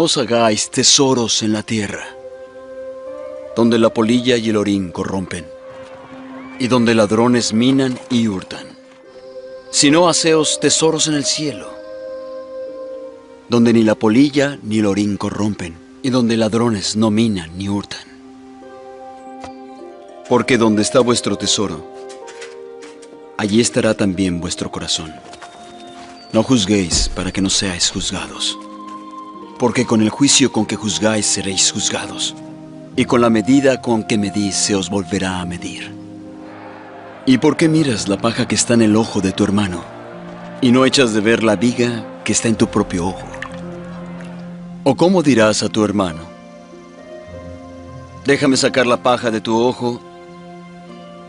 os hagáis tesoros en la tierra, donde la polilla y el orín corrompen, y donde ladrones minan y hurtan, sino haceos tesoros en el cielo, donde ni la polilla ni el orín corrompen, y donde ladrones no minan ni hurtan. Porque donde está vuestro tesoro, allí estará también vuestro corazón. No juzguéis para que no seáis juzgados, porque con el juicio con que juzgáis seréis juzgados, y con la medida con que medís se os volverá a medir. ¿Y por qué miras la paja que está en el ojo de tu hermano, y no echas de ver la viga que está en tu propio ojo? ¿O cómo dirás a tu hermano: déjame sacar la paja de tu ojo,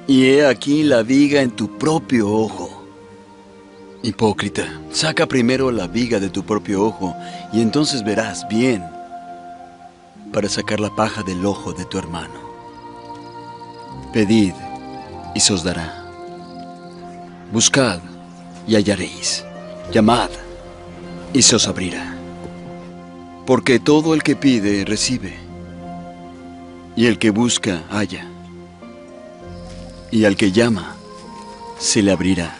y he aquí la viga en tu propio ojo? Hipócrita, saca primero la viga de tu propio ojo, y entonces verás bien para sacar la paja del ojo de tu hermano. Pedid, y se os dará. Buscad, y hallaréis. Llamad, y se os abrirá. Porque todo el que pide, recibe, y el que busca, halla, y al que llama, se le abrirá.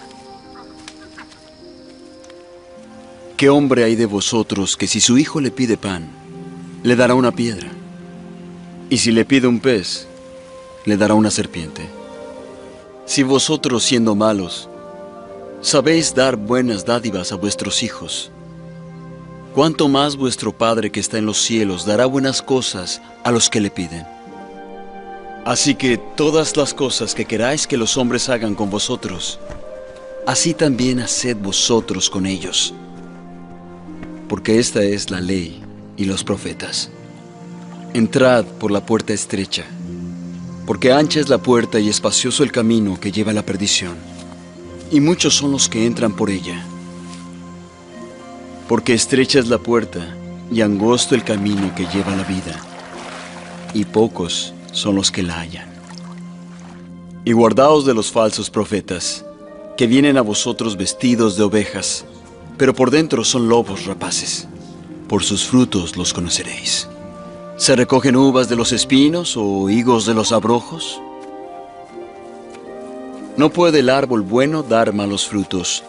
¿Qué hombre hay de vosotros que si su hijo le pide pan, le dará una piedra? Y si le pide un pez, le dará una serpiente. Si vosotros, siendo malos, sabéis dar buenas dádivas a vuestros hijos, ¿cuánto más vuestro Padre que está en los cielos dará buenas cosas a los que le piden? Así que todas las cosas que queráis que los hombres hagan con vosotros, así también haced vosotros con ellos. Porque esta es la ley y los profetas. Entrad por la puerta estrecha, porque ancha es la puerta y espacioso el camino que lleva a la perdición, y muchos son los que entran por ella. Porque estrecha es la puerta y angosto el camino que lleva a la vida, y pocos son los que la hallan. Y guardaos de los falsos profetas, que vienen a vosotros vestidos de ovejas, pero por dentro son lobos rapaces. Por sus frutos los conoceréis. ¿Se recogen uvas de los espinos o higos de los abrojos? No puede el árbol bueno dar malos frutos,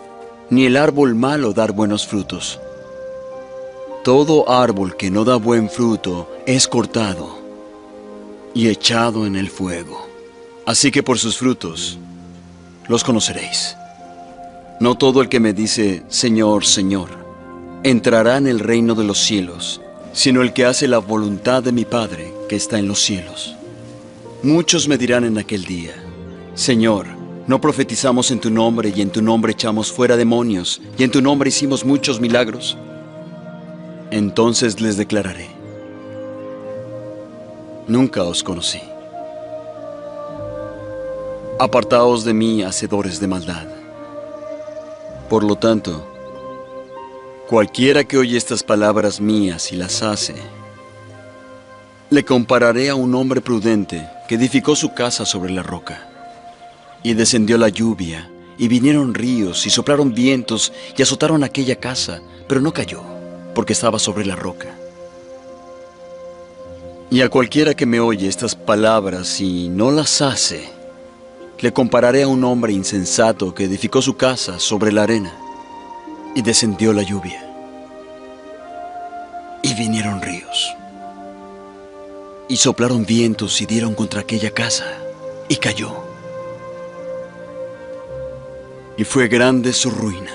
ni el árbol malo dar buenos frutos. Todo árbol que no da buen fruto es cortado y echado en el fuego. Así que por sus frutos los conoceréis. No todo el que me dice, Señor, Señor, entrará en el reino de los cielos, sino el que hace la voluntad de mi Padre que está en los cielos. Muchos me dirán en aquel día, Señor, ¿no profetizamos en tu nombre y en tu nombre echamos fuera demonios y en tu nombre hicimos muchos milagros? Entonces les declararé, nunca os conocí. Apartaos de mí, hacedores de maldad. Por lo tanto, cualquiera que oye estas palabras mías y las hace, le compararé a un hombre prudente que edificó su casa sobre la roca. Y descendió la lluvia, y vinieron ríos, y soplaron vientos, y azotaron aquella casa, pero no cayó, porque estaba sobre la roca. Y a cualquiera que me oye estas palabras y no las hace, le compararé a un hombre insensato que edificó su casa sobre la arena, y descendió la lluvia, y vinieron ríos, y soplaron vientos y dieron contra aquella casa, y cayó, y fue grande su ruina.